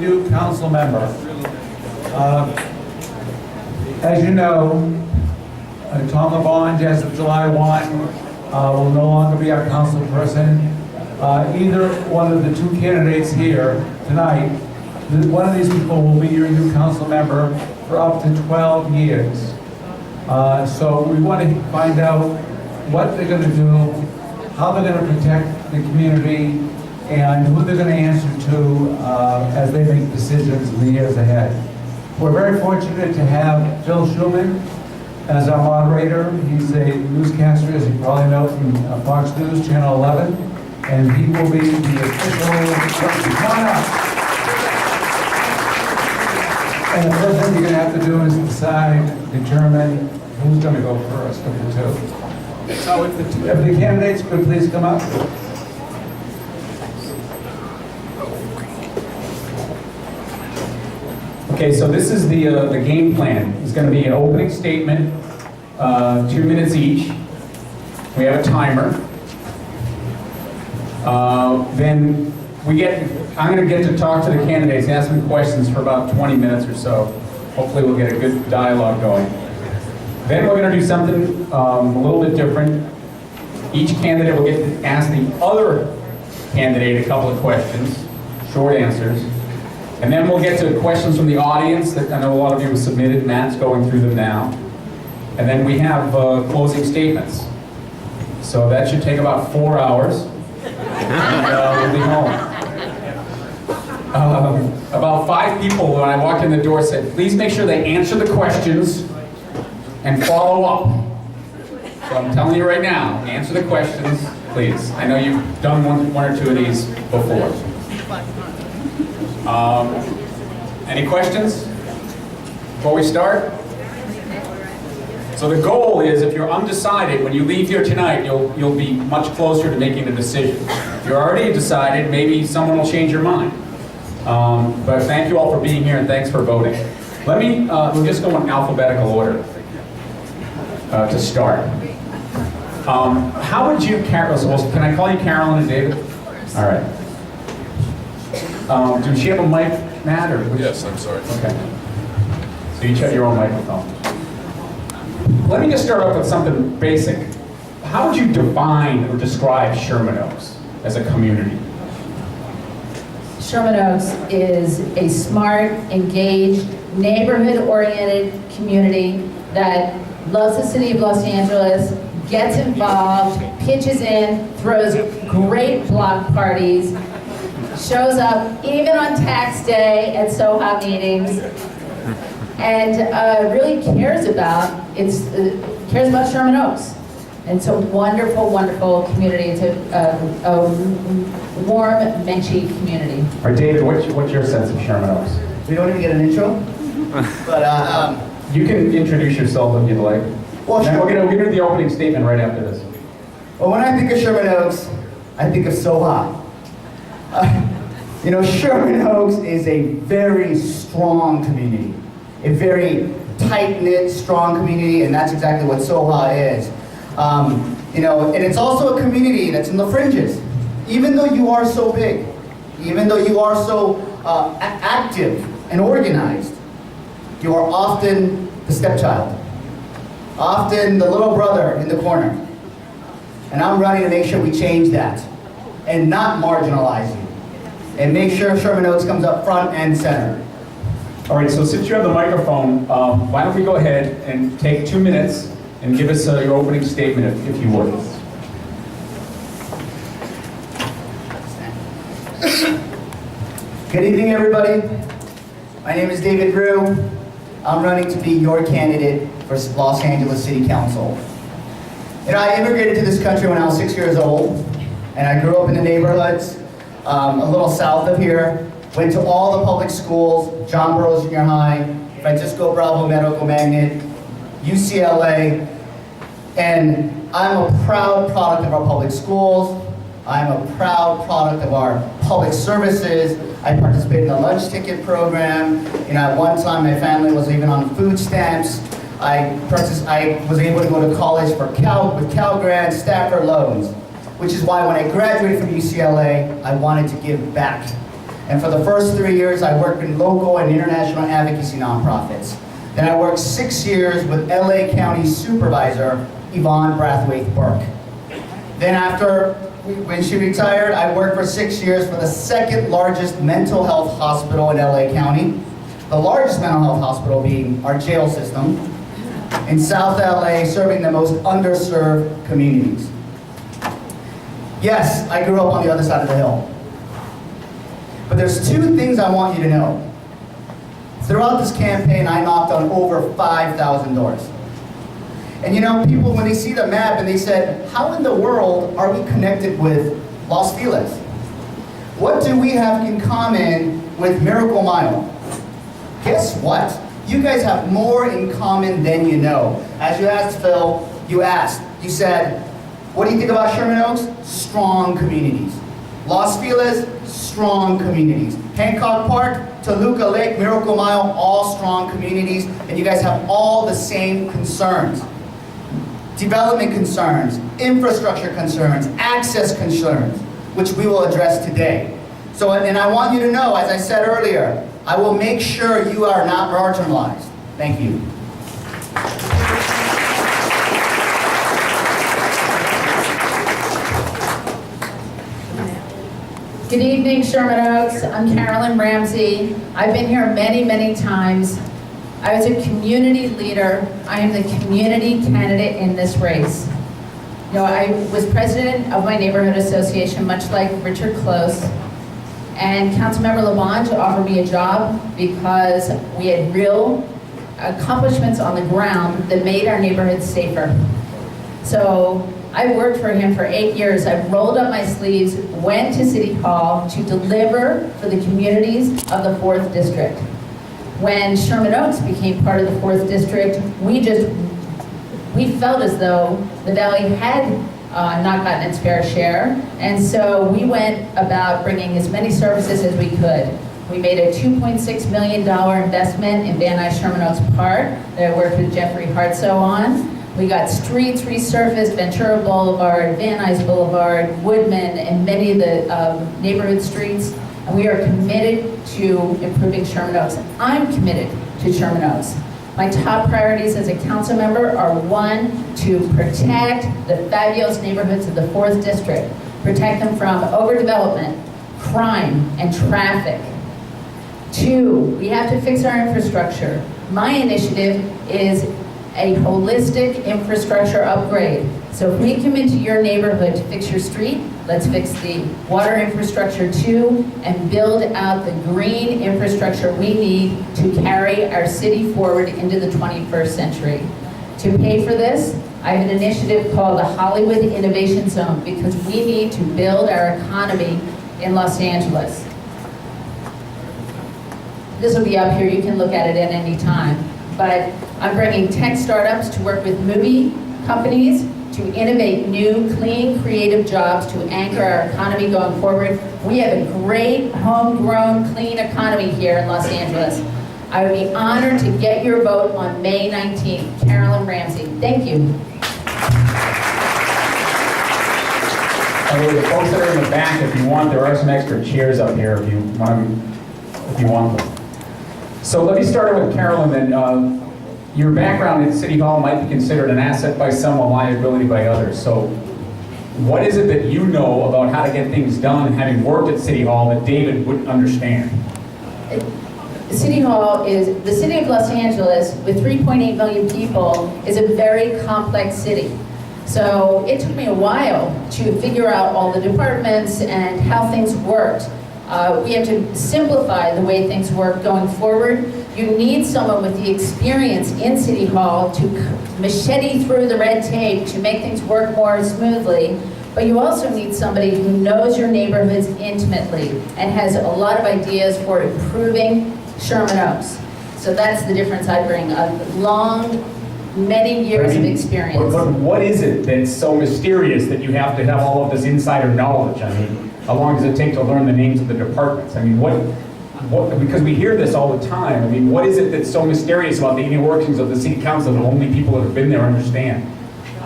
new council member. As you know, Tom LaBonge, as of July 1, will no longer be our council person. Either one of the two candidates here tonight, one of these people will be your new council member for up to 12 years. So we want to find out what they're going to do, how they're going to protect the community, and who they're going to answer to as they make decisions in the years ahead. We're very fortunate to have Phil Schuman as our moderator. He's a newscaster, as you probably know, from Fox News, Channel 11, and he will be the official. Come on up. And the first thing you're going to have to do is determine who's going to go first of the two. So if the candidates could please come up. Okay, so this is the game plan. It's going to be an opening statement, 2 minutes each. We have a timer. Then I'm going to get to talk to the candidates, ask them questions for about 20 minutes or so. Hopefully we'll get a good dialogue going. Then we're going to do something a little bit different. Each candidate will get to ask the other candidate a couple of questions, short answers. And then we'll get to questions from the audience that I know a lot of you have submitted. Matt's going through them now. And then we have closing statements. So that should take about 4 hours. And we'll be home. About 5 people, when I walked in the door, said, please make sure they answer the questions and follow up. So I'm telling you right now, answer the questions, please. I know you've done one or two of these before. Any questions before we start? So the goal is, if you're undecided, when you leave here tonight, you'll be much closer to making a decision. If you're already decided, maybe someone will change your mind. But thank you all for being here and thanks for voting. We'll just go in alphabetical order to start. How would you, Carol, can I call you Carolyn and David? All right. Does she have a mic, Matt? Or yes, I'm sorry. Okay. So you check your own microphone. Let me just start off with something basic. How would you define or describe Sherman Oaks as a community? Sherman Oaks is a smart, engaged, neighborhood-oriented community that loves the city of Los Angeles, gets involved, pitches in, throws great block parties, shows up even on tax day at SOHA meetings, and really cares about Sherman Oaks. And it's a wonderful, wonderful community. It's a warm, menschy community. All right, David, what's your sense of Sherman Oaks? We don't even get an intro, but you can introduce yourself if you'd like. Well, sure. sure. We're going to do the opening statement right after this. Well, when I think of Sherman Oaks, I think of SOHA. Sherman Oaks is a very strong community, a very tight-knit, strong community, and that's exactly what SOHA is. And it's also a community that's in the fringes. Even though you are so big, even though you are so active and organized, you are often the stepchild, often the little brother in the corner. And I'm running to make sure we change that and not marginalize you, and make sure Sherman Oaks comes up front and center. All right, so since you have the microphone, why don't we go ahead and take 2 minutes and give us your opening statement, if you would. Good evening, everybody. My name is David Rue. I'm running to be your candidate for Los Angeles City Council. I immigrated to this country when I was 6 years old, and I grew up in the neighborhoods a little south of here. Went to all the public schools, John Burroughs Junior High, Francisco Bravo Medical Magnet, UCLA, and I'm a proud product of our public schools. I'm a proud product of our public services. I participated in the lunch ticket program. At one time my family was even on food stamps. I was able to go to college with Cal Grant, Stafford loans, which is why when I graduated from UCLA, I wanted to give back. And for the first 3 years, I worked in local and international advocacy nonprofits. Then I worked 6 years with LA County Supervisor Yvonne Brathwaite Burke. Then when she retired, I worked for 6 years for the second largest mental health hospital in LA County, the largest mental health hospital being our jail system, in South LA, serving the most underserved communities. Yes, I grew up on the other side of the hill. But there's two things I want you to know. Throughout this campaign, I knocked on over 5,000 doors. And you know, people, when they see the map and they said, how in the world are we connected with Los Feliz? What do we have in common with Miracle Mile? Guess what? You guys have more in common than you know. As you asked Phil, you said, what do you think about Sherman Oaks? Strong communities. Los Feliz, strong communities. Hancock Park, Toluca Lake, Miracle Mile, all strong communities, and you guys have all the same concerns. Development concerns, infrastructure concerns, access concerns, which we will address today. So, and I want you to know, as I said earlier, I will make sure you are not marginalized. Thank you. Good evening, Sherman Oaks. I'm Carolyn Ramsey. I've been here many, many times. I was a community leader. I am the community candidate in this race. You know, I was president of my neighborhood association, much like Richard Close. And Councilmember LaBonge offered me a job because we had real accomplishments on the ground that made our neighborhood safer. So I worked for him for 8 years. I rolled up my sleeves, went to City Hall to deliver for the communities of the 4th District. When Sherman Oaks became part of the 4th District, we felt as though the Valley had not gotten its fair share, and so we went about bringing as many services as we could. We made a $2.6 million investment in Van Nuys Sherman Oaks Park that I worked with Jeffrey Hartsoe on. We got streets resurfaced, Ventura Boulevard, Van Nuys Boulevard, Woodman, and many of the neighborhood streets. And we are committed to improving Sherman Oaks. I'm committed to Sherman Oaks. My top priorities as a council member are 1, to protect the fabulous neighborhoods of the 4th District, protect them from overdevelopment, crime, and traffic. 2, we have to fix our infrastructure. My initiative is a holistic infrastructure upgrade. So if we come into your neighborhood to fix your street, let's fix the water infrastructure too, and build out the green infrastructure we need to carry our city forward into the 21st century. To pay for this, I have an initiative called the Hollywood Innovation Zone, because we need to build our economy in Los Angeles. This will be up here, you can look at it at any time. But I'm bringing tech startups to work with movie companies to innovate new, clean, creative jobs to anchor our economy going forward. We have a great, homegrown, clean economy here in Los Angeles. I would be honored to get your vote on May 19th. Carolyn Ramsey, thank you. Okay, the folks that are in the back, if you want, there are some extra chairs up here if you want them. So let me start with Carolyn then. Your background at City Hall might be considered an asset by some, a liability by others. So what is it that you know about how to get things done, having worked at City Hall, that David wouldn't understand? City Hall is, the city of Los Angeles, with 3.8 million people, is a very complex city. So it took me a while to figure out all the departments and how things worked. We have to simplify the way things work going forward. You need someone with the experience in City Hall to machete through the red tape to make things work more smoothly. But you also need somebody who knows your neighborhoods intimately and has a lot of ideas for improving Sherman Oaks. So that's the difference I bring, a long, many years of experience. But what is it that's so mysterious that you have to have all of this insider knowledge? I mean, how long does it take to learn the names of the departments? I mean, because we hear this all the time. I mean, what is it that's so mysterious about the inner workings of the city council that only people that have been there understand?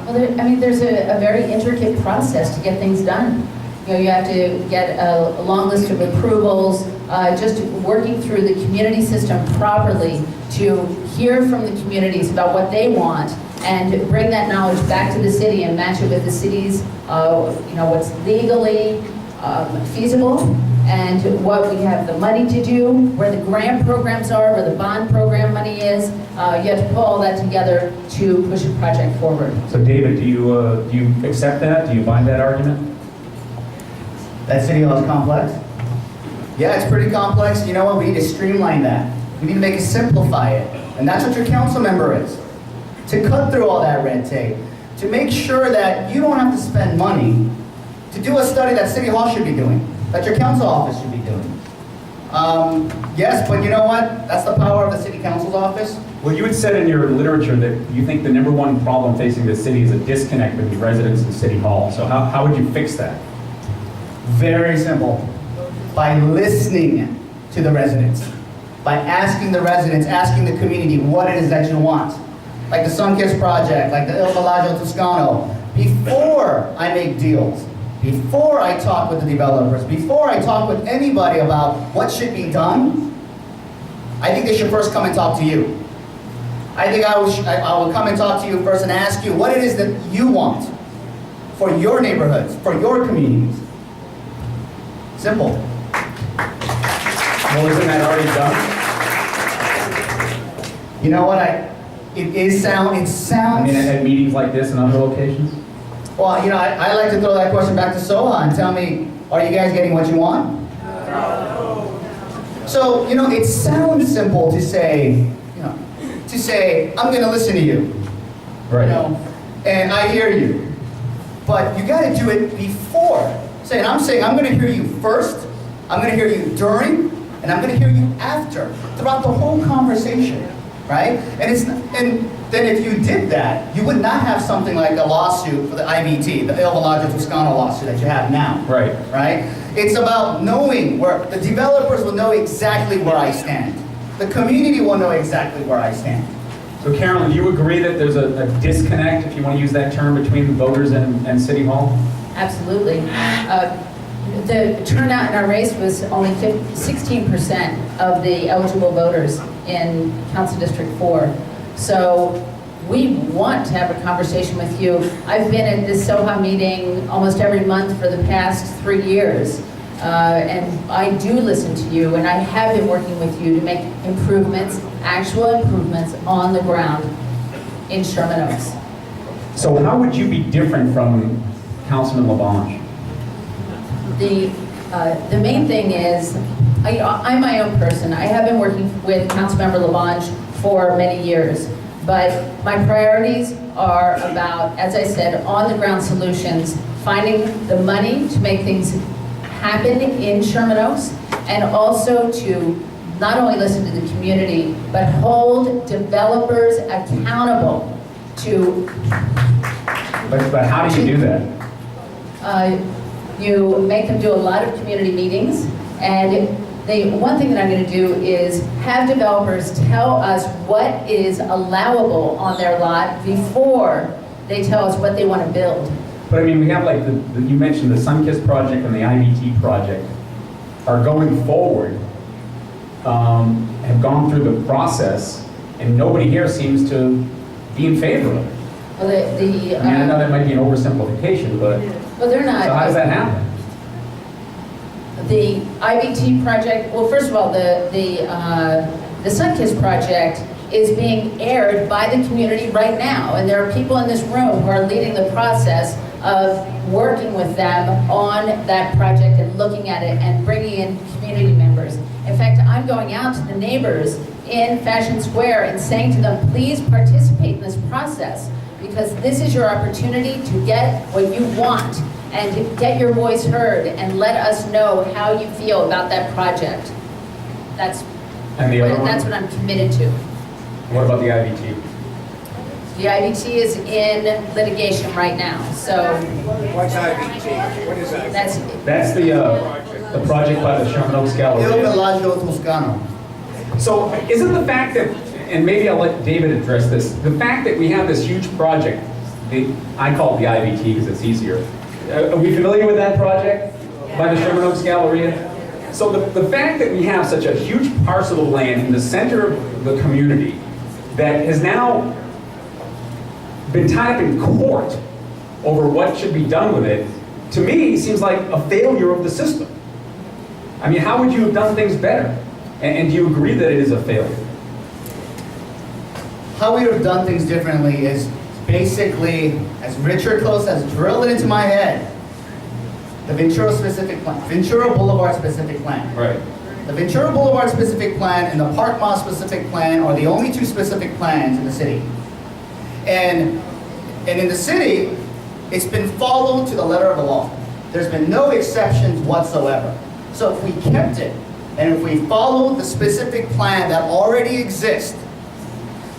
Well, there's a very intricate process to get things done. you have to get a long list of approvals, just working through the community system properly to hear from the communities about what they want and bring that knowledge back to the city and match it with the city's, what's legally feasible and what we have the money to do, where the grant programs are, where the bond program money is. You have to pull all that together to push a project forward. So David, do you accept that? Do you buy that argument? That City Hall is complex? Yeah, it's pretty complex. You know what? We need to streamline that. We need to make it simplify it. And that's what your council member is. To cut through all that red tape. To make sure that you don't have to spend money to do a study that City Hall should be doing, that your council office should be doing. Yes, but you know what? That's the power of the City Council's office. Well, you had said in your literature that you think the #1 problem facing the city is a disconnect between residents and City Hall. So how would you fix that? Very simple. By listening to the residents. By asking the residents, asking the community what it is that you want. Like the Sunkist project, like the Il Villaggio Toscano. Before I make deals, before I talk with the developers, before I talk with anybody about what should be done, I think they should first come and talk to you. I think I will come and talk to you first and ask you what it is that you want for your neighborhoods, for your communities. Simple. Well, isn't that already done? You know what? It sounds. I mean, at meetings like this and other locations? Well, you know, I like to throw that question back to SOHA and tell me, are you guys getting what you want? No. So, you know, it sounds simple to say, I'm going to listen to you. Right. You know, and I hear you. But you got to do it before. I'm saying I'm going to hear you first, I'm going to hear you during, and I'm going to hear you after, throughout the whole conversation, right? And then if you did that, you would not have something like a lawsuit for the IBT, the Il Villaggio Toscano lawsuit that you have now. Right. Right? It's about knowing where, the developers will know exactly where I stand. The community will know exactly where I stand. So Carolyn, do you agree that there's a disconnect, if you want to use that term, between voters and City Hall? Absolutely. The turnout in our race was only 16% of the eligible voters in Council District 4. So we want to have a conversation with you. I've been at this SOHA meeting almost every month for the past 3 years. And I do listen to you, and I have been working with you to make improvements, actual improvements on the ground in Sherman Oaks. So how would you be different from Councilman LaBonge? The main thing is, I'm my own person. I have been working with Councilmember LaBonge for many years, but my priorities are about, as I said, on-the-ground solutions, finding the money to make things happen in Sherman Oaks, and also to not only listen to the community, but hold developers accountable to... But how do you do that? You make them do a lot of community meetings, and one thing that I'm going to do is have developers tell us what is allowable on their lot before they tell us what they want to build. But I mean, we have like, you mentioned the Sunkist project and the IBT project are going forward, have gone through the process, and nobody here seems to be in favor of it. Well, I mean, I know that might be an oversimplification, but well, they're not. So how does that happen? The IBT project, well, first of all, the Sunkist project is being aired by the community right now, and there are people in this room who are leading the process of working with them on that project and looking at it and bringing in community members. In fact, I'm going out to the neighbors in Fashion Square and saying to them, please participate in this process, because this is your opportunity to get what you want and to get your voice heard and let us know how you feel about that project. That's what I'm committed to. What about the IBT? The IBT is in litigation right now, so What's IBT? What is that? That's the project by the Sherman Oaks Il Galleria. Villaggio Toscano. So isn't the fact that, and maybe I'll let David address this, the fact that we have this huge project, I call it the IBT because it's easier. Are we familiar with that project? by the Runoff Galleria. So the fact that we have such a huge parcel of land in the center of the community that has now been tied up in court over what should be done with it, to me, seems like a failure of the system. I mean, how would you have done things better? And do you agree that it is a failure? How we would have done things differently is basically, as Richard Close has drilled it into my head, the Ventura specific plan, Ventura Boulevard specific plan. Right. The Ventura Boulevard specific plan and the Park Mile specific plan are the only two specific plans in the city. And in the city, it's been followed to the letter of the law. There's been no exceptions whatsoever. So if we kept it, and if we followed the specific plan that already exists,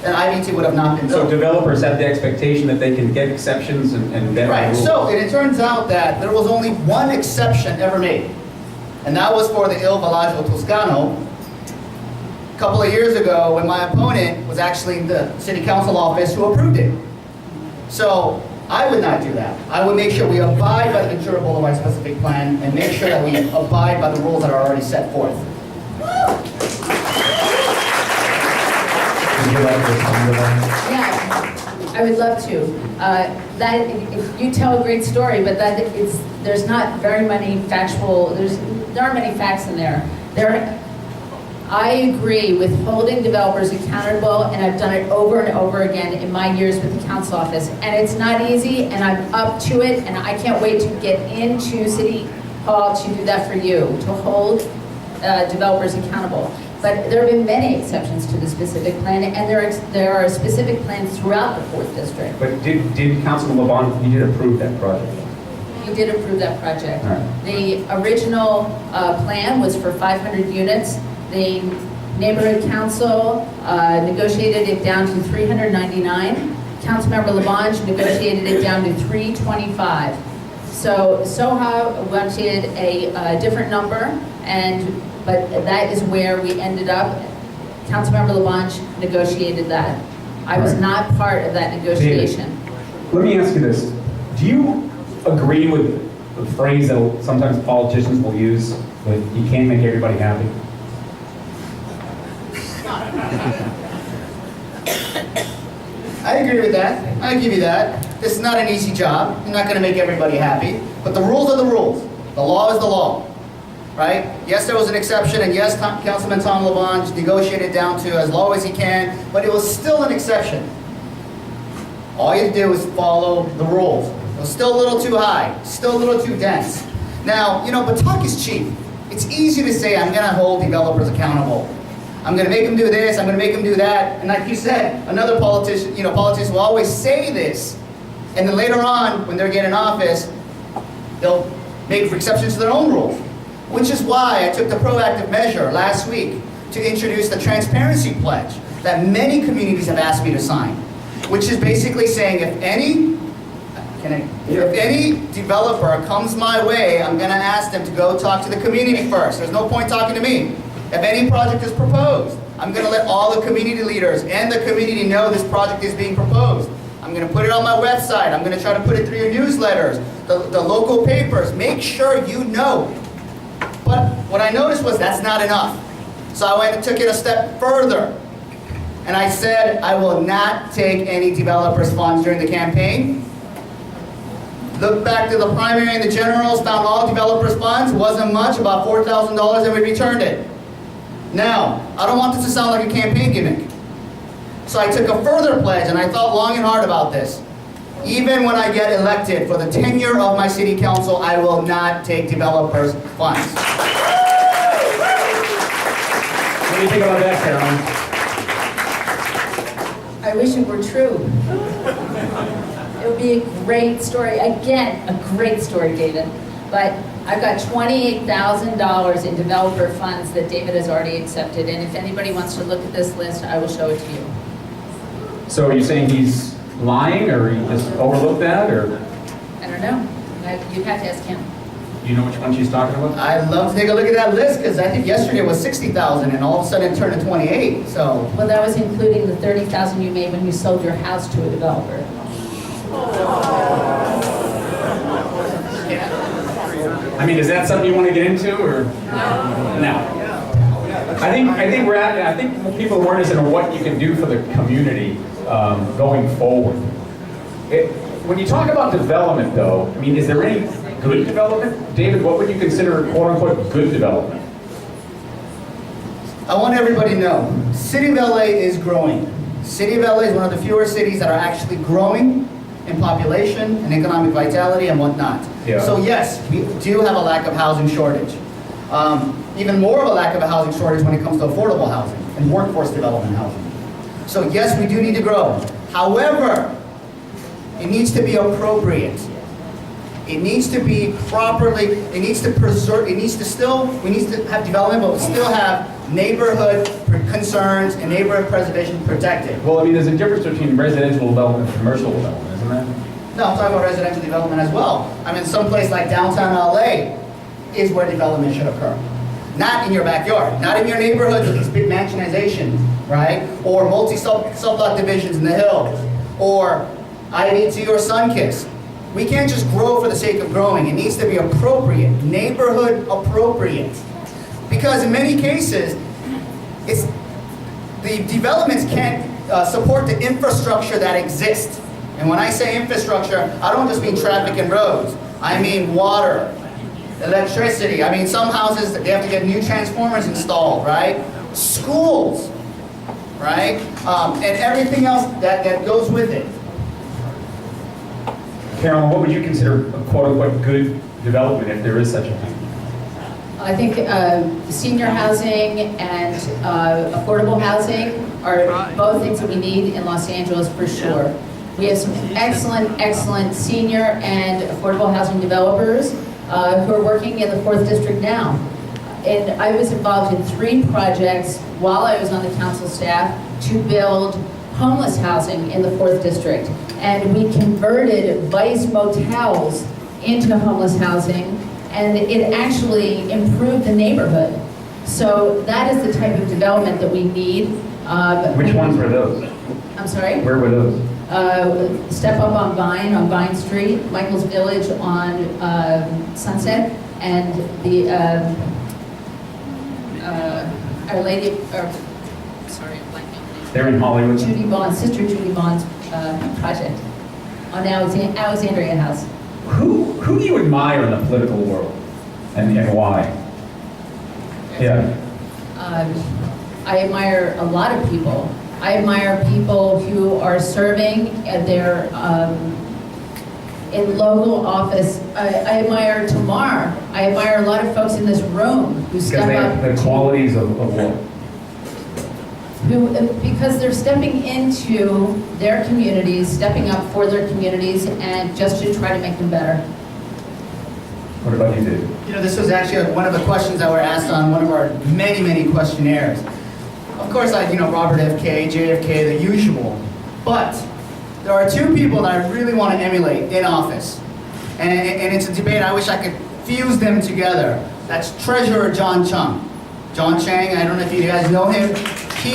then IVT would have not been built. So developers have the expectation that they can get exceptions and bend Right, rules. so it turns out that there was only one exception ever made, and that was for the Il Villaggio Toscano a couple of years ago when my opponent was actually in the city council office who approved it. So I would not do that. I would make sure we abide by the Ventura Boulevard specific plan and make sure that we abide by the rules that are already set forth. Would you like to respond to that? Yeah, I would love to. You tell a great story, but there's not very many factual, there aren't many facts in there. I agree with holding developers accountable, and I've done it over and over again in my years with the council office. And it's not easy, and I'm up to it, and I can't wait to get into City Hall to do that for you, to hold developers accountable. But there have been many exceptions to the specific plan, and there are specific plans throughout the 4th District. But did Councilman LeBon, you did approve that project? He did approve that project. All right. The original plan was for 500 units. The neighborhood council negotiated it down to 399. Councilmember Labange negotiated it down to 325. So SOHA wanted a different number, but that is where we ended up. Councilmember Labange negotiated that. I was not part of that negotiation. Let me ask you this. Do you agree with the phrase that sometimes politicians will use, that you can't make everybody happy? I agree with that. I give you that. This is not an easy job. You're not going to make everybody happy. But the rules are the rules. The law is the law. Right? Yes, there was an exception, and yes, Councilman Tom LeBon negotiated down to as low as he can, but it was still an exception. All you do is follow the rules. It was still a little too high, still a little too dense. Now, but talk is cheap. It's easy to say, I'm going to hold developers accountable. I'm going to make them do this, I'm going to make them do that. And like you said, another politician, politicians will always say this. And then later on, when they get in office, they'll make exceptions to their own rules. Which is why I took the proactive measure last week to introduce the transparency pledge that many communities have asked me to sign. Which is basically saying if any developer comes my way, I'm going to ask them to go talk to the community first. There's no point talking to me. If any project is proposed, I'm going to let all the community leaders and the community know this project is being proposed. I'm going to put it on my website. I'm going to try to put it through your newsletters, the local papers. Make sure you know. But what I noticed was that's not enough. So I went and took it a step further. And I said I will not take any developers' funds during the campaign. Looked back to the primary and the generals, found all developers' funds, wasn't much, about $4,000, and we returned it. Now, I don't want this to sound like a campaign gimmick. So I took a further pledge, and I thought long and hard about this. Even when I get elected for the tenure of my city council, I will not take developers' funds. What do you think about that, Carolyn? I wish it were true. It would be a great story. Again, a great story, David. But I've got $28,000 in developer funds that David has already accepted. And if anybody wants to look at this list, I will show it to you. So are you saying he's lying, or he just overlooked that, or? I don't know. You'd have to ask him. Do you know which one she's talking about? I'd love to take a look at that list, because I think yesterday was 60,000, and all of a sudden it turned to 28, so. Well, that was including the 30,000 you made when you sold your house to a developer. I mean, is that something you want to get into, or? No. I think people are interested in what you can do for the community going forward. When you talk about development, though, I mean, is there any good development? David, what would you consider quote-unquote good development? I want everybody to know, City of LA is growing. City of LA is one of the fewer cities that are actually growing in population and economic vitality and whatnot. Yeah. So yes, we do have a lack of housing shortage. Even more of a lack of a housing shortage when it comes to affordable housing and workforce development housing. So yes, we do need to grow. However, it needs to be appropriate. It needs to be properly, it needs to preserve, we need to have development, but we still have neighborhood concerns and neighborhood preservation protected. Well, I mean, there's a difference between residential development and commercial development, isn't there? No, I'm talking about residential development as well. I mean, someplace like downtown LA is where development should occur. Not in your backyard, not in your neighborhoods with these big mansionization, right? Or multi-sub-block divisions in the hills, or IVT or Sunkiss. We can't just grow for the sake of growing. It needs to be appropriate, neighborhood appropriate. Because in many cases, the developments can't support the infrastructure that exists. And when I say infrastructure, I don't just mean traffic and roads. I mean water, electricity. I mean, some houses, they have to get new transformers installed, right? Schools, right? And everything else that goes with it. Carolyn, what would you consider a quote-unquote good development, if there is such a thing? I think senior housing and affordable housing are both things that we need in Los Angeles for sure. We have some excellent senior and affordable housing developers who are working in the 4th District now. And I was involved in 3 projects while I was on the council staff to build homeless housing in the 4th District. And we converted Vice motels into homeless housing, and it actually improved the neighborhood. So that is the type of development that we need. Which ones were those? I'm sorry? Where were those? Step Up on Vine Street, Michael's Village on Sunset, and the Our Lady, sorry, I'm blanking on the name. They're in Hollywood. Judy Bond, Sister Judy Bond's project on Alexandria House. Who do you admire in the political world, and why? Yeah. I admire a lot of people. I admire people who are serving at their in local office. I admire Tamar. I admire a lot of folks in this room who step up. Because they have the qualities of what? Because they're stepping into their communities, stepping up for their communities, and just to try to make them better. What about you, Dave? You know, this was actually one of the questions that were asked on one of our many questionnaires. Of course, Robert FK, JFK, the usual. But there are 2 people that I really want to emulate in office. And it's a debate, I wish I could fuse them together. That's Treasurer John Chung. John Chang, I don't know if you guys know him. He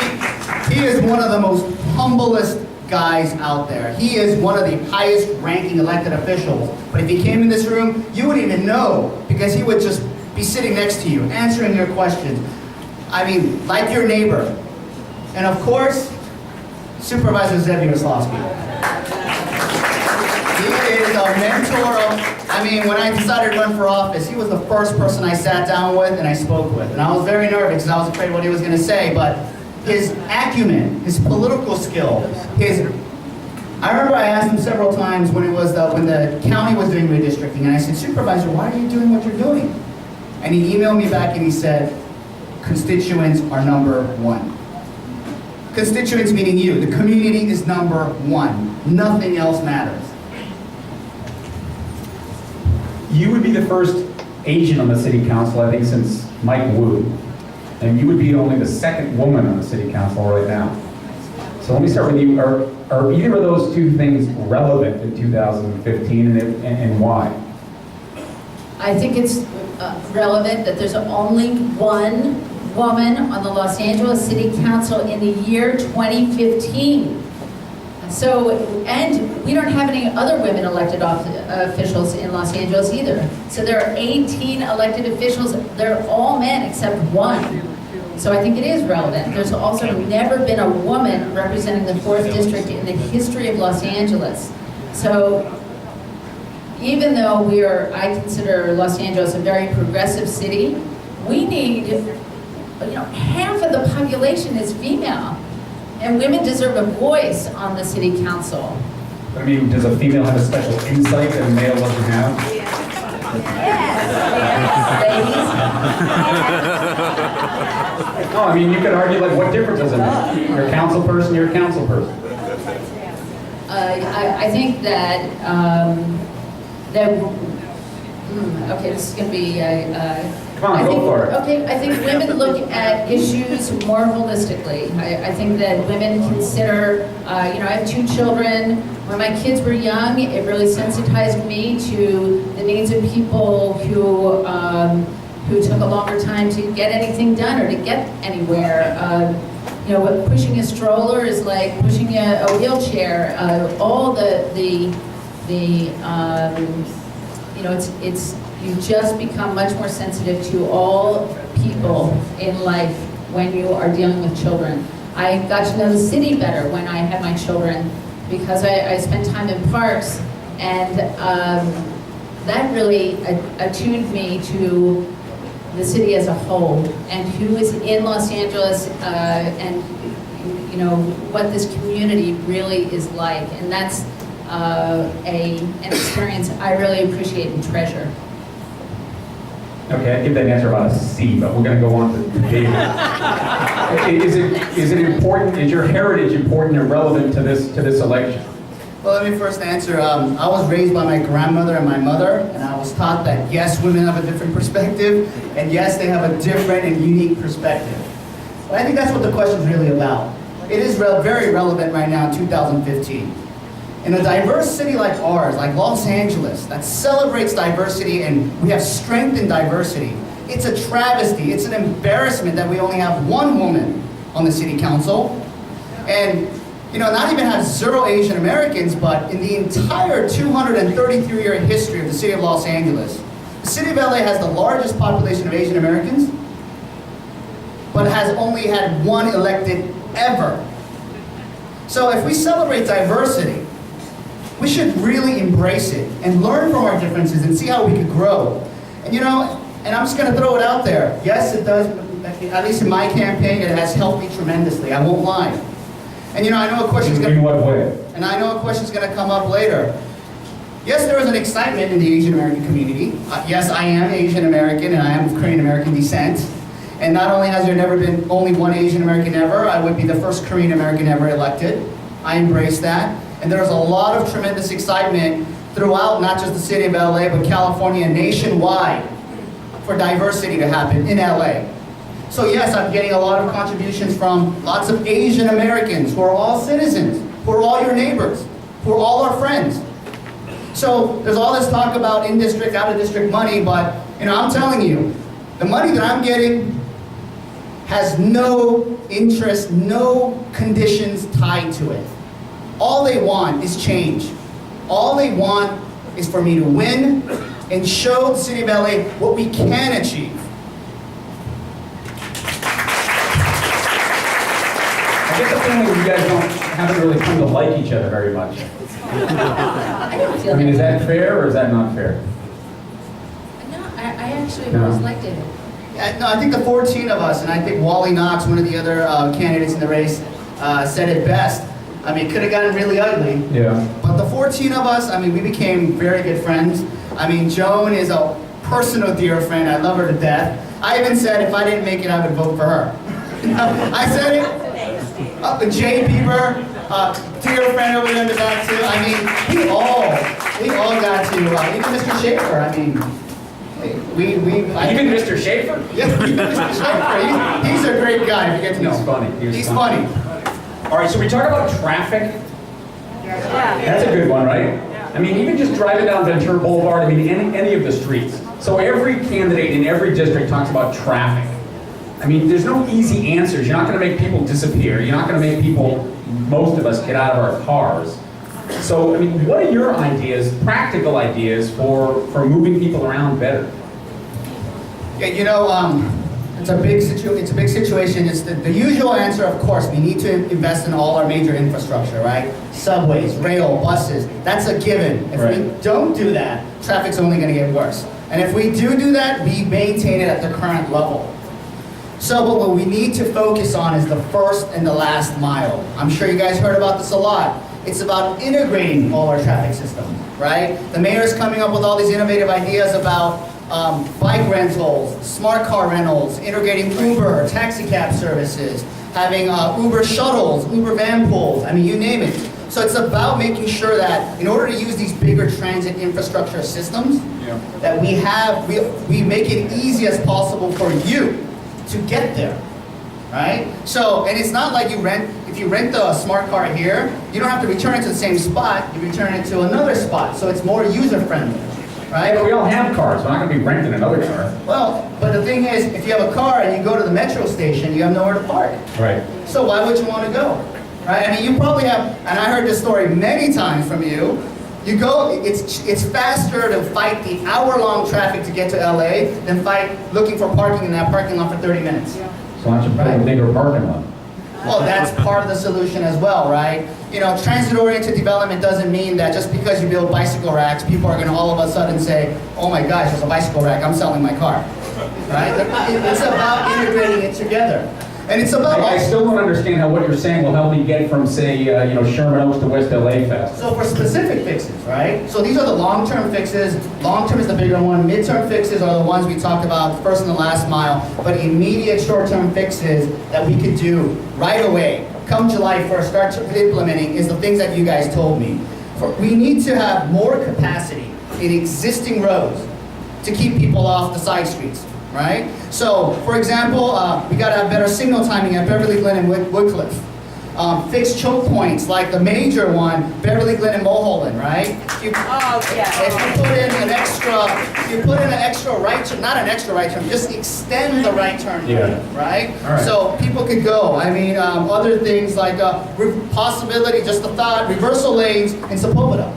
is one of the most humblest guys out there. He is one of the highest ranking elected officials. But if he came in this room, you wouldn't even know, because he would just be sitting next to you, answering your questions. I mean, like your neighbor. And of course, Supervisor Zev Yaroslawski. He is a mentor when I decided to run for office, he was the first person I sat down with and I spoke with. And I was very nervous because I was afraid what he was going to say, but his acumen, his political skill, I remember I asked him several times when when the county was doing redistricting, and I said, Supervisor, why are you doing what you're doing? And he emailed me back and he said, constituents are number 1. Constituents meaning you. The community is number 1. Nothing else matters. You would be the first Asian on the city council, I think, since Mike Wu. And you would be only the 2nd woman on the city council right now. So let me start with you. Are either of those 2 things relevant in 2015, and why? I think it's relevant that there's only 1 woman on the Los Angeles City Council in the year 2015. So, and we don't have any other women elected officials in Los Angeles either. So there are 18 elected officials, they're all men except one. So I think it is relevant. There's also never been a woman representing the 4th District in the history of Los Angeles. So even though I consider Los Angeles a very progressive city, we need, half of the population is female. And women deserve a voice on the city council. I mean, does a female have a special insight that a male doesn't have? No, I mean, you could argue, like, what difference does it make? You're a council person, you're a council person. I think that, okay, this is going to be, Come on, go for it. Okay, I think women look at issues more holistically. I think that women consider, I have 2 children. When my kids were young, it really sensitized me to the needs of people who took a longer time to get anything done or to get anywhere. Pushing a stroller is like pushing a wheelchair. All you just become much more sensitive to all people in life when you are dealing with children. I got to know the city better when I had my children because I spent time in parks, and that really attuned me to the city as a whole and who is in Los Angeles and what this community really is like. And that's an experience I really appreciate and treasure. Okay, I give that answer about a C, but we're going to go on to David. Is it important? Is your heritage important and relevant to this election? Well, let me first answer. I was raised by my grandmother and my mother, and I was taught that yes, women have a different perspective, and yes, they have a different and unique perspective. But I think that's what the question is really about. It is very relevant right now in 2015. In a diverse city like ours, like Los Angeles, that celebrates diversity and we have strength in diversity, it's a travesty, it's an embarrassment that we only have 1 woman on the city council. And, not even have 0 Asian Americans, but in the entire 233-year history of the city of Los Angeles, the city of LA has the largest population of Asian Americans, but has only had 1 elected ever. So if we celebrate diversity, we should really embrace it and learn from our differences and see how we could grow. And and I'm just going to throw it out there. Yes, it does, at least in my campaign, it has helped me tremendously. I won't lie. And I know a question's going to... In what way? And I know a question's going to come up later. Yes, there is an excitement in the Asian American community. Yes, I am Asian American and I am of Korean American descent. And not only has there never been only 1 Asian American ever, I would be the first Korean American ever elected. I embrace that. And there's a lot of tremendous excitement throughout not just the city of LA, but California and nationwide for diversity to happen in LA. So yes, I'm getting a lot of contributions from lots of Asian Americans who are all citizens, who are all your neighbors, who are all our friends. So there's all this talk about in-district, out-of-district money, but I'm telling you, the money that I'm getting has no interest, no conditions tied to it. All they want is change. All they want is for me to win and show the city of LA what we can achieve. I get the feeling you guys haven't really come to like each other very much. I don't feel I mean, is that. that fair or is that not fair? No, I actually No. was elected. No, I think the 14 of us, and I think Wally Knox, one of the other candidates in the race, said it best. I mean, it could have gotten really ugly. Yeah. But the 14 of us, we became very good friends. Joan is a personal dear friend. I love her to death. I even said if I didn't make it, I would vote for her. I said it. Jay Bieber, dear friend over there in the back too. We all got to, even Mr. Schaefer. Even Mr. Schaefer? Yeah, even Mr. Schaefer. He's a great guy. If you get to know He's him. funny. He's funny. All right, so we talk about traffic. That's a good one, right? Even just driving down Ventura Boulevard, any of the streets. So every candidate in every district talks about traffic. There's no easy answers. You're not going to make people disappear. You're not going to make people most of us get out of our cars. So, I mean, what are your ideas, practical ideas for moving people around better? Yeah, you know, it's a big situation. It's the usual answer, of course. We need to invest in all our major infrastructure, right? Subways, rail, buses. That's a given. If we don't do that, traffic's only going to get worse. And if we do that, we maintain it at the current level. So, but what we need to focus on is the first and the last mile. I'm sure you guys heard about this a lot. It's about integrating all our traffic systems, right? The mayor's coming up with all these innovative ideas about bike rentals, smart car rentals, integrating Uber, taxi cab services, having Uber shuttles, Uber van pools, I mean, you name it. So it's about making sure that in order to use these bigger transit infrastructure systems, that we make it easy as possible for you to get there, right? So, and it's not like if you rent the smart car here, you don't have to return it to the same spot, you return it to another spot, so it's more user-friendly. Right? But we all have cars. We're not going to be renting another car. Well, but the thing is, if you have a car and you go to the metro station, you have nowhere to park. Right. So why would you want to go? Right? I mean, you probably have, and I heard this story many times from you. You go, it's faster to fight the hour-long traffic to get to LA than fight looking for parking in that parking lot for 30 minutes. So why don't you put a bigger parking lot? Well, that's part of the solution as well, right? You know, transit-oriented development doesn't mean that just because you build bicycle racks, people are going to all of a sudden say, oh my gosh, there's a bicycle rack, I'm selling my car. Right? It's about integrating it together. And it's about... I still don't understand how what you're saying will help me get from, say, Sherman Oaks to West LA fast. So for specific fixes, right? So these are the long-term fixes. Long-term is the bigger one. Mid-term fixes are the ones we talked about, first and the last mile. But immediate short-term fixes that we could do right away, come July 1st, start implementing, is the things that you guys told me. We need to have more capacity in existing roads to keep people off the side streets, right? So, for example, we got to have better signal timing at Beverly Glen and Woodcliff. Fixed choke points, like the major one, Beverly Glen and Mulholland, right? If you put in an extra right turn, not an extra right turn, just extend the right turn lane, right? All right? So people could go. I mean, other things like possibility, just a thought, reversal lanes in Sepulveda,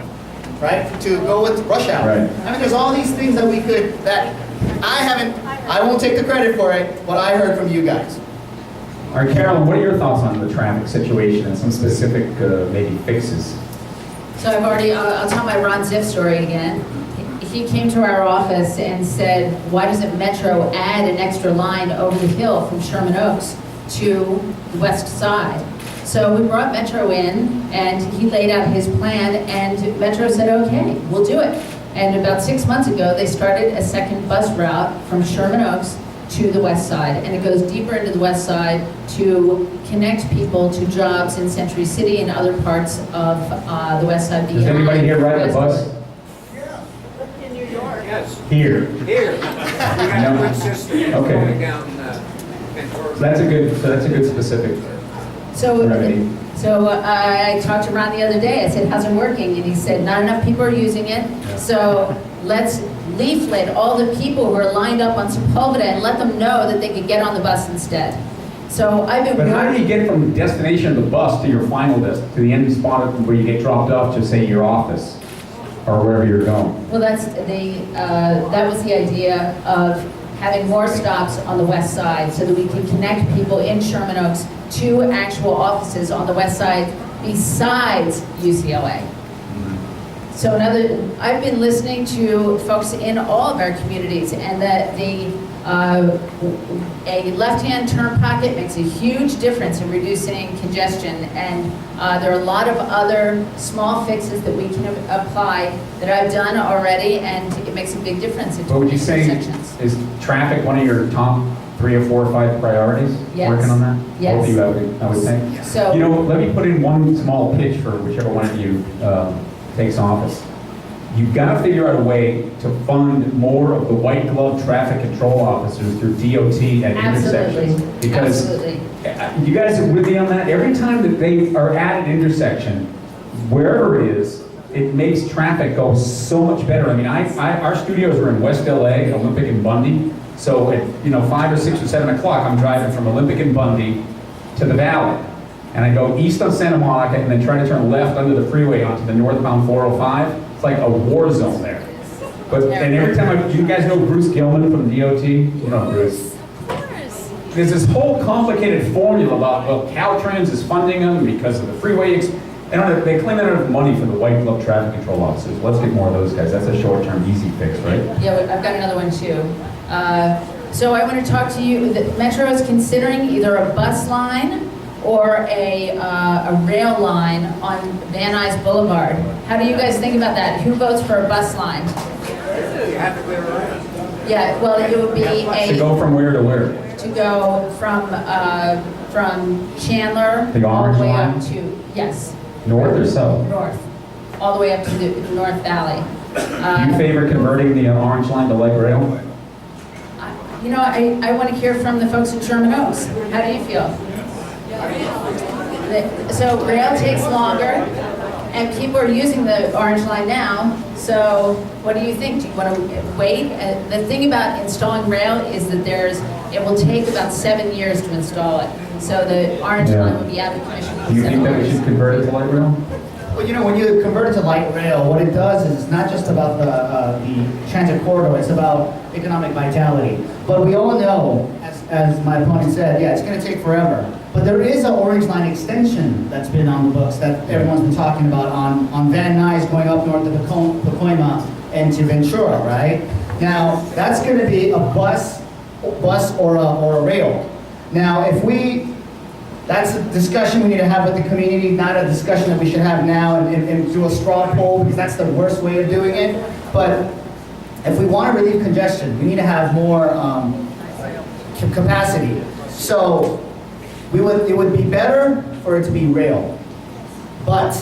right? To go with rush hour. Right. I mean, there's all these things that we could, that I won't take the credit for it, what I heard from you guys. All right, Carolyn, what are your thoughts on the traffic situation and some specific, maybe, fixes? So I'll tell my Ron Ziff story again. He came to our office and said, why doesn't Metro add an extra line over the hill from Sherman Oaks to the west side? So we brought Metro in, and he laid out his plan, and Metro said, okay, we'll do it. And about 6 months ago, they started a second bus route from Sherman Oaks to the west side, and it goes deeper into the west side to connect people to jobs in Century City and other parts of the west side. Does anybody here ride a bus? In New York. Yes. Here. Here. We got a good system going down Ventura. So that's a good specific remedy. So I talked to Ron the other day. I said, how's it working? And he said, not enough people are using it. So let's leaflet all the people who are lined up on Sepulveda and let them know that they could get on the bus instead. So I've been. But how do you get from the destination of the bus to your final to the end spot where you get dropped off to, say, your office or wherever you're going? Well, that was the idea of having more stops on the west side so that we can connect people in Sherman Oaks to actual offices on the west side besides UCLA. So I've been listening to folks in all of our communities, and that a left-hand turn pocket makes a huge difference in reducing congestion, and there are a lot of other small fixes that we can apply that I've done already, and it makes a big difference in What would you say, intersections. is traffic one of your top 3 or 4 or 5 priorities? Yes. Working on that? Yes. Both of you, I would think. So, Let me put in one small pitch for whichever one of you takes office. You've got to figure out a way to fund more of the white glove traffic control officers through DOT at intersections. Because you guys are with me on that? Every time that they are at an intersection, wherever it is, it makes traffic go so much better. I mean, our studios are in West LA, Olympic and Bundy. So at 5 or 6 or 7 o'clock, I'm driving from Olympic and Bundy to the Valley. and I go east on Santa Monica and then try to turn left under the freeway onto the northbound 405, it's like a war zone there. And every time do you guys know Bruce Gilman from DOT? You know Bruce. There's this whole complicated formula about, well, Caltrans is funding them because of the freeway. They claim they don't have money for the white glove traffic control officers. Let's get more of those guys. That's a short-term, easy fix, right? Yeah, I've got another one too. So I want to talk to you, the Metro is considering either a bus line or a rail line on Van Nuys Boulevard. How do you guys think about that? Who votes for a bus line? You have to clear around. Yeah, well, it would be To go from where to where? to go from Chandler The all orange the way line? up to, yes, North or south? north, all the way up to the North Valley. Do you favor converting the orange line to light rail? You know, I want to hear from the folks at Sherman Oaks. How do you feel? So rail takes longer, and people are using the orange line now, so what do you think? Do you want to wait? The thing about installing rail is that it will take about 7 years to install it. So the orange line will be out of commission Do in you 7 think that we years. should convert it to light rail? Well, you know, when you convert it to light rail, what it does is it's not just about the transit corridor, it's about economic vitality. But we all know, as my opponent said, yeah, it's going to take forever. But there is an Orange Line extension that's been on the books that everyone's been talking about on Van Nuys going up north to Pacoima and to Ventura, right? Now, that's going to be a bus or a rail. Now, that's a discussion we need to have with the community, not a discussion that we should have now and do a straw poll, because that's the worst way of doing it. But if we want to relieve congestion, we need to have more capacity. So it would be better for it to be rail. But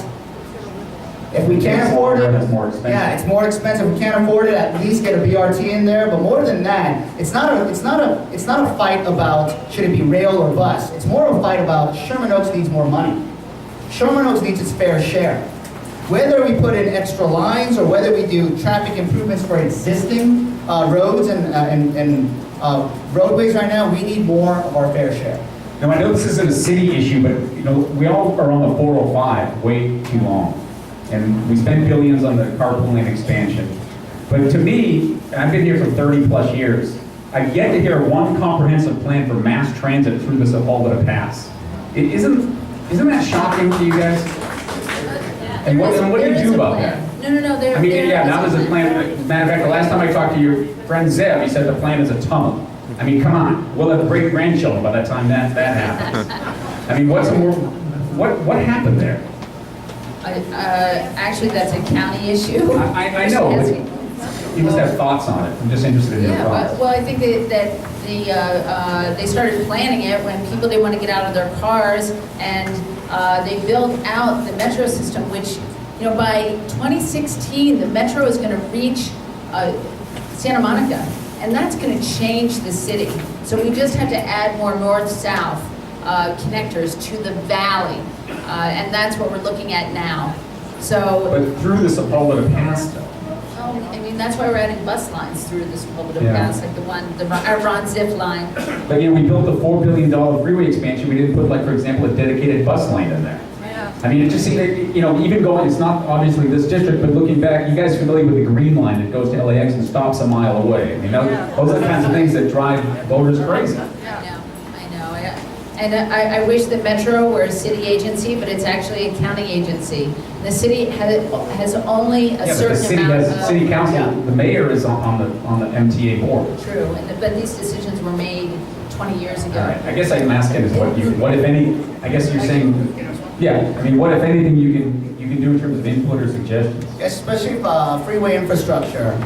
if we can't afford it, It's more expensive. yeah, it's more expensive. We can't afford it. At least get a BRT in there. But more than that, it's not a fight about should it be rail or bus. It's more of a fight about Sherman Oaks needs more money. Sherman Oaks needs its fair share. Whether we put in extra lines or whether we do traffic improvements for existing roads and roadways right now, we need more of our fair share. Now, I know this isn't a city issue, but we all are on the 405 way too long. And we spend billions on the carpooling expansion. But to me, I've been here for 30 plus years, I've yet to hear one comprehensive plan for mass transit through this Apollo Pass. Isn't that shocking to you guys? And what do you do about that? No, I mean, yeah, now there's a plan. As a matter of fact, the last time I talked to your friend Zeb, he said the plan is a tunnel. I mean, come on, we'll have great grandchildren by the time that happens. I mean, what happened there? Actually, that's a county issue. I know, but you must have thoughts on it. I'm just interested in your thoughts. Well, I think that they started planning it when people didn't want to get out of their cars, and they built out the metro system, which, by 2016, the metro is going to reach Santa Monica, and that's going to change the city. So we just have to add more north-south connectors to the valley, and that's what we're looking at now. So, But through this Apollo Pass, though. I mean, that's why we're adding bus lines through this Boulder Yeah. Pass, like our Ron Zip line. But we built a $4 billion freeway expansion. We didn't put, like, for example, a dedicated bus lane in there. Yeah. I mean, it just seemed that, even going, it's not obviously this district, but looking back, you guys are familiar with the green line that goes to LAX and stops a mile away. I mean, those are the kinds of things that drive voters crazy. Yeah, I know. And I wish that Metro were a city agency, but it's actually a county agency. The city has only a Yeah, but the certain city amount has, city council, the mayor is on the MTA board. True, but these decisions were made 20 years ago. All right, I guess I'm asking is what if any, I guess you're saying, yeah, I mean, what if anything you can do in terms of input or suggestions? Especially freeway infrastructure.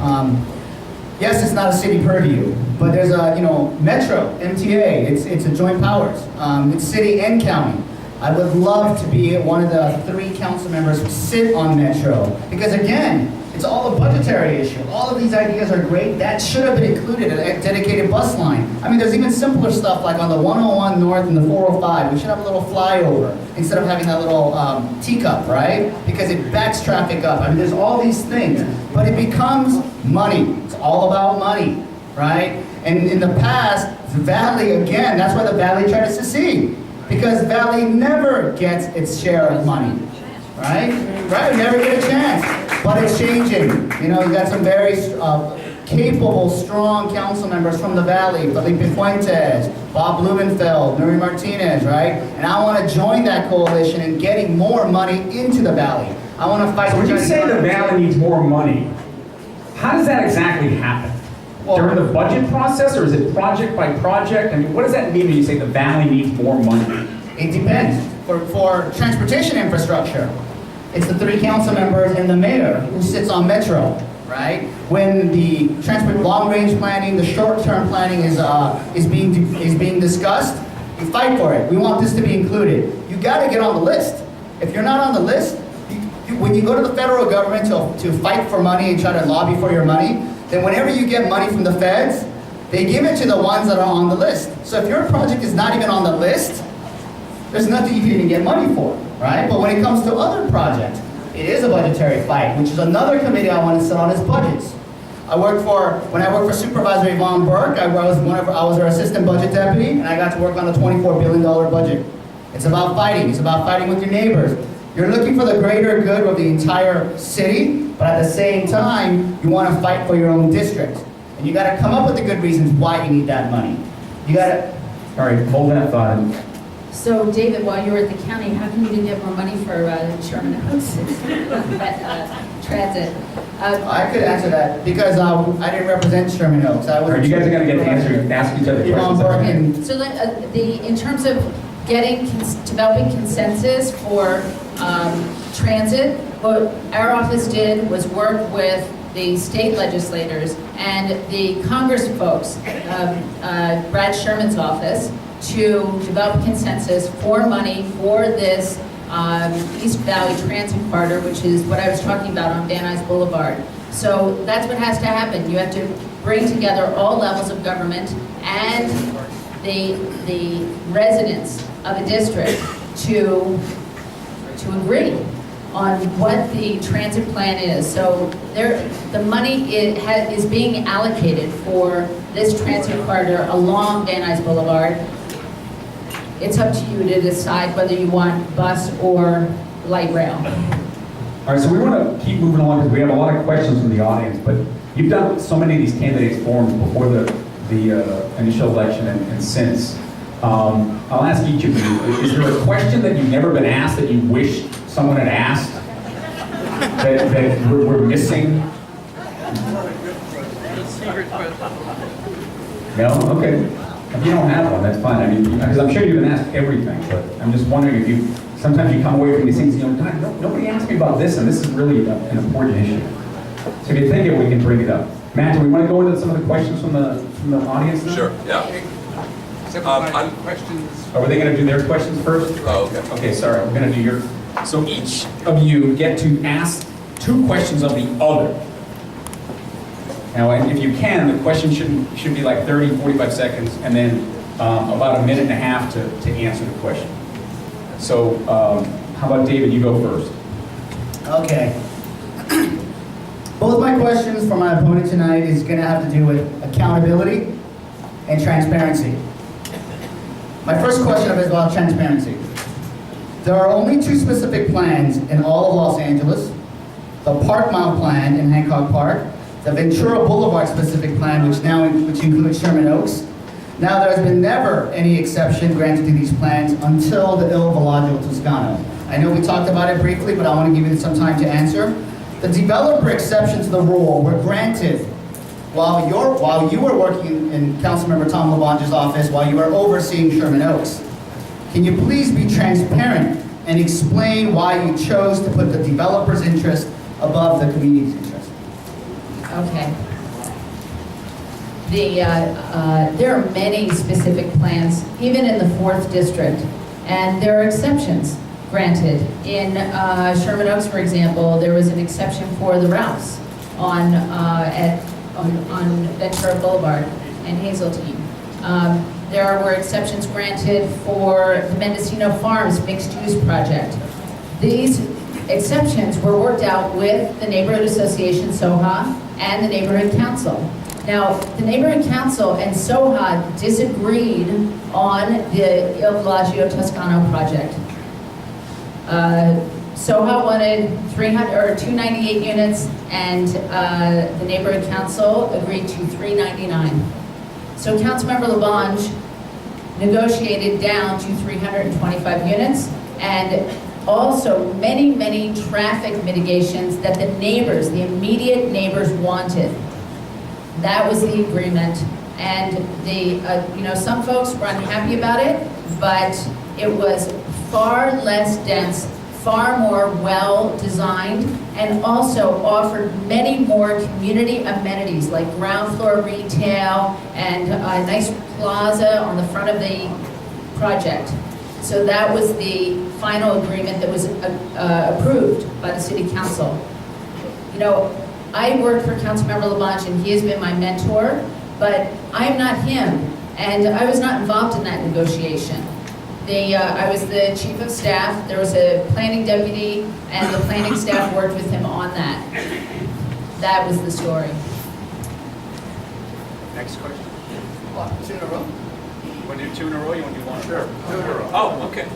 Yes, it's not a city purview, but there's a, Metro, MTA, it's a joint powers. It's city and county. I would love to be one of the 3 council members who sit on Metro, because again, it's all a budgetary issue. All of these ideas are great. That should have been included, a dedicated bus line. I mean, there's even simpler stuff like on the 101 North and the 405. We should have a little flyover instead of having that little teacup, right? Because it backs traffic up. I mean, there's all these things, but it becomes money. It's all about money, right? And in the past, the Valley, again, that's why the Valley tried to secede. Because Valley never gets its share of money, right? Right, we never get a chance, but it's changing. You know, you got some very capable, strong council members from the Valley, Felipe Fuentes, Bob Blumenfeld, Nuri Martinez, right? And I want to join that coalition in getting more money into the Valley. I want to fight. So when you say the Valley needs more money, how does that exactly happen? During the budget process, or is it project by project? I mean, what does that mean when you say the Valley needs more money? It depends. For transportation infrastructure, it's the 3 council members and the mayor who sits on Metro, right? When the long-range planning, the short-term planning is being discussed, we fight for it. We want this to be included. You got to get on the list. If you're not on the list, when you go to the federal government to fight for money and try to lobby for your money, then whenever you get money from the feds, they give it to the ones that are on the list. So if your project is not even on the list, there's nothing you can even get money for, right? But when it comes to other projects, it is a budgetary fight, which is another committee I want to sit on is budgets. When I worked for Supervisor Yvonne Burke, I was her assistant budget deputy, and I got to work on a $24 billion budget. It's about fighting. It's about fighting with your neighbors. You're looking for the greater good of the entire city, but at the same time, you want to fight for your own district. And you got to come up with the good reasons why you need that money. You got to... All right, hold that thought. So, David, while you were at the county, how come you didn't get more money for Sherman Oaks transit? I could answer that because I didn't represent Sherman Oaks. All right, you guys are going to get to ask each other Yvonne Burke questions. and So, in terms of developing consensus for transit, what our office did was work with the state legislators and the Congress folks, Brad Sherman's office, to develop consensus for money for this East Valley Transit Corridor, which is what I was talking about on Van Nuys Boulevard. So that's what has to happen. You have to bring together all levels of government and the residents of a district to agree on what the transit plan is. So the money is being allocated for this transit corridor along Van Nuys Boulevard. It's up to you to decide whether you want bus or light rail. All right, so we want to keep moving along because we have a lot of questions from the audience, but you've done so many of these candidates forums before the initial election and since. I'll ask each of you, is there a question that you've never been asked that you wish someone had asked that we're missing? No? Okay. If you don't have one, that's fine. I mean, because I'm sure you've been asked everything, but I'm just wondering if sometimes you come away from these things and you know, God, nobody asked me about this, and this is really an important issue. So if you think it, we can bring it up. Matt, do we want to go into some of the questions from the audience now? Sure, yeah. Questions? Are they going to do their questions first? Oh, okay. Okay, sorry, we're going to do your... So each of you get to ask 2 questions of the other. Now, if you can, the question should be like 30, 45 seconds, and then about a minute and a half to answer the question. So, how about David, you go first. Okay. Both my questions for my opponent tonight is going to have to do with accountability and transparency. My first question is about transparency. There are only 2 specific plans in all of Los Angeles: the Park Mile Plan in Hancock Park, the Ventura Boulevard specific plan, which includes Sherman Oaks. Now, there has been never any exception granted to these plans until the Il Villaggio Toscano. I know we talked about it briefly, but I want to give you some time to answer. The developer exceptions to the rule were granted while you were working in Councilmember Tom LaBonge's office, while you were overseeing Sherman Oaks. Can you please be transparent and explain why you chose to put the developer's interest above the community's interest? Okay. There are many specific plans, even in the 4th district, and there are exceptions granted. In Sherman Oaks, for example, there was an exception for the Ralphs on Ventura Boulevard and Hazeltine. There were exceptions granted for the Mendocino Farms mixed-use project. These exceptions were worked out with the Neighborhood Association, SOHA, and the Neighborhood Council. Now, the Neighborhood Council and SOHA disagreed on the Il Villaggio Toscano project. SOHA wanted 298 units, and the neighborhood council agreed to 399. So Councilmember Labange negotiated down to 325 units, and also many, many traffic mitigations that the neighbors, the immediate neighbors wanted. That was the agreement, and some folks were unhappy about it, but it was far less dense, far more well-designed, and also offered many more community amenities like ground floor retail and a nice plaza on the front of the project. So that was the final agreement that was approved by the city council. You know, I worked for Councilmember Labange, and he has been my mentor, but I'm not him, and I was not involved in that negotiation. I was the chief of staff. There was a planning deputy, and the planning staff worked with him on that. That was the story. Next question. What, 2 in a row? You want to do 2 in a row? You want to do 1? Sure, 2 in a row. Oh, okay.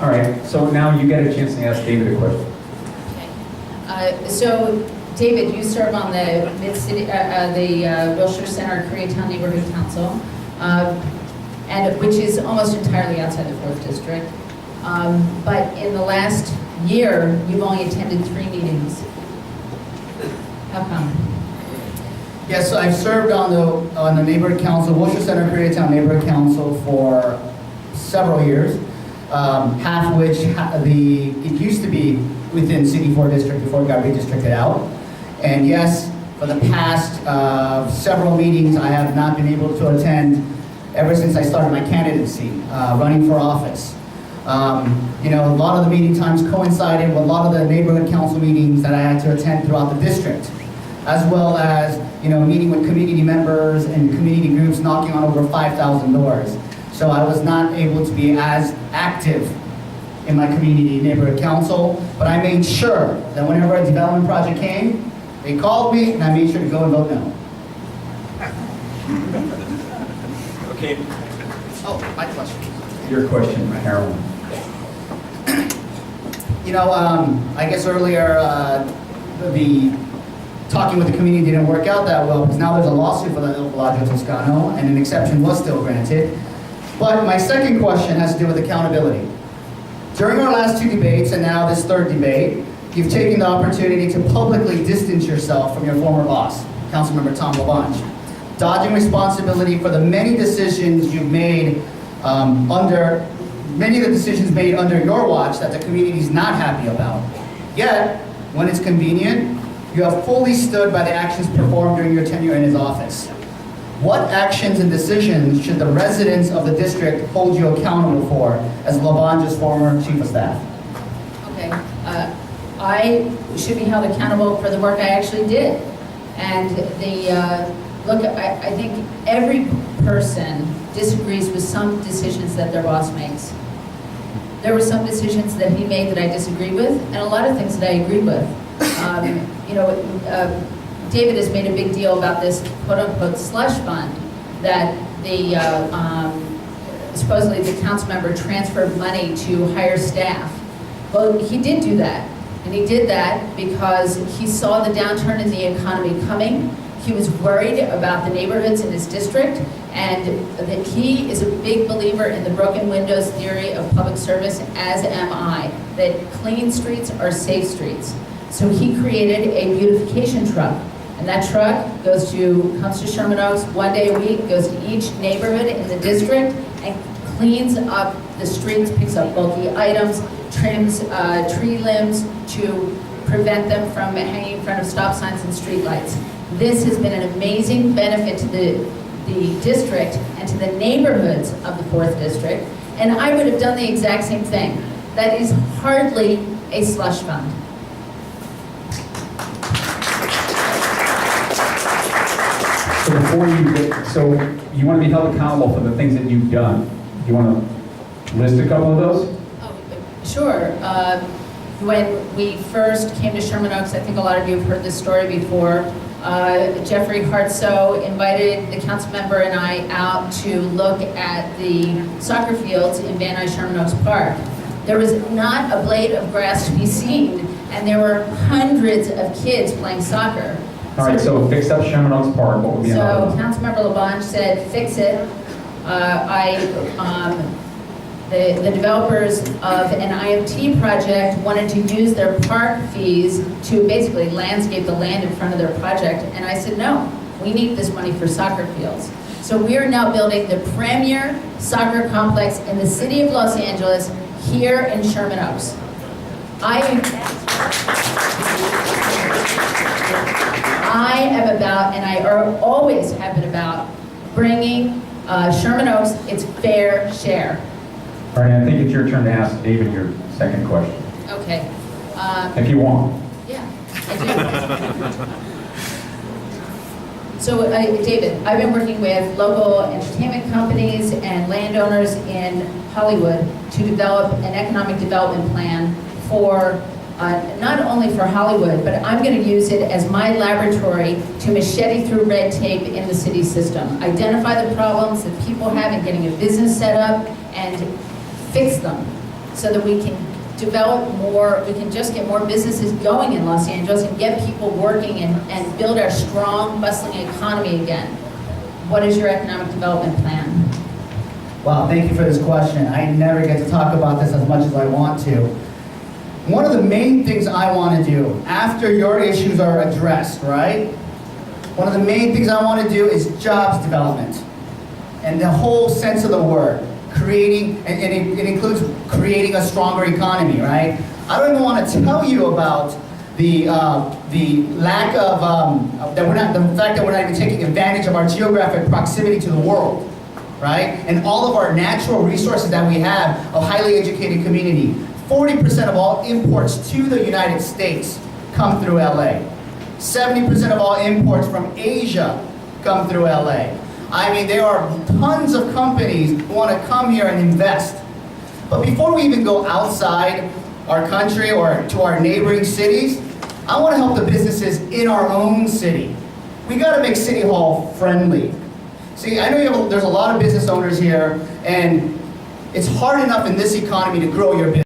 All right, so now you get a chance to ask David a question. So, David, you serve on the Mid-City, Wilshire Center Koreatown Neighborhood Council, and which is almost entirely outside the 4th District. But in the last year, you've only attended 3 meetings. How come? Yes, so I've served on the neighborhood council, Wilshire Center Koreatown Neighborhood Council for several years. Half of which it used to be within City 4 District before it got redistricted out. And yes, for the past several meetings, I have not been able to attend ever since I started my candidacy, running for office. A lot of the meeting times coincided with a lot of the neighborhood council meetings that I had to attend throughout the district, as well as, meeting with community members and community groups knocking on over 5,000 doors. So I was not able to be as active in my community neighborhood council, but I made sure that whenever a development project came, they called me and I made sure to go and vote no. Okay. Oh, my question. Your question, Carolyn. I guess earlier, the talking with the community didn't work out that well, because now there's a lawsuit for the Il Villaggio Toscano, and an exception was still granted. But my second question has to do with accountability. During our last 2 debates, and now this 3rd debate, you've taken the opportunity to publicly distance yourself from your former boss, Councilmember Tom Labange, dodging responsibility for the many decisions you've made many of the decisions made under your watch that the community is not happy about. Yet, when it's convenient, you have fully stood by the actions performed during your tenure in his office. What actions and decisions should the residents of the district hold you accountable for as Labange's former chief of staff? Okay, I should be held accountable for the work I actually did. And I think every person disagrees with some decisions that their boss makes. There were some decisions that he made that I disagreed with, and a lot of things that I agreed with. David has made a big deal about this quote-unquote slush fund that supposedly the council member transferred money to hire staff. Well, he did do that, and he did that because he saw the downturn in the economy coming. He was worried about the neighborhoods in his district, and that he is a big believer in the broken windows theory of public service, as am I, that clean streets are safe streets. So he created a beautification truck, and that truck comes to Sherman Oaks 1 day a week, goes to each neighborhood in the district, and cleans up the streets, picks up bulky items, trims tree limbs to prevent them from hanging in front of stop signs and street lights. This has been an amazing benefit to the district and to the neighborhoods of the 4th District, and I would have done the exact same thing. That is hardly a slush fund. So you want to be held accountable for the things that you've done. Do you want to list a couple of those? Oh, sure. When we first came to Sherman Oaks, I think a lot of you have heard this story before, Jeffrey Hartsoe invited the council member and I out to look at the soccer fields in Van Nuys Sherman Oaks Park. There was not a blade of grass to be seen, and there were hundreds of kids playing soccer. All right, so fix up Sherman Oaks Park, what would be So another? Councilmember Labange said, fix it. The developers of an IMT project wanted to use their park fees to basically landscape the land in front of their project. And I said, no, we need this money for soccer fields. So we are now building the premier soccer complex in the city of Los Angeles here in Sherman Oaks. I am about, and I always have been about, bringing Sherman Oaks its fair share. All right, I think it's your turn to ask David your second question, Okay. if you want. Yeah, I do. So, David, I've been working with local entertainment companies and landowners in Hollywood to develop an economic development plan for, not only for Hollywood, but I'm going to use it as my laboratory to machete through red tape in the city system. Identify the problems that people have in getting a business set up and fix them so that we can develop more, we can just get more businesses going in Los Angeles and get people working and build our strong, bustling economy again. What is your economic development plan? Wow, thank you for this question. I never get to talk about this as much as I want to. One of the main things I want to do after your issues are addressed, right? One of the main things I want to do is jobs development. And the whole sense of the word. Creating, and it includes creating a stronger economy, right? I don't even want to tell you about the lack of, the fact that we're not even taking advantage of our geographic proximity to the world, right? And all of our natural resources that we have, a highly educated community. 40% of all imports to the United States come through LA. 70% of all imports from Asia come through LA. I mean, there are tons of companies who want to come here and invest. But before we even go outside our country or to our neighboring cities, I want to help the businesses in our own city. We got to make City Hall friendly. See, I know there's a lot of business owners here, and it's hard enough in this economy to grow your business.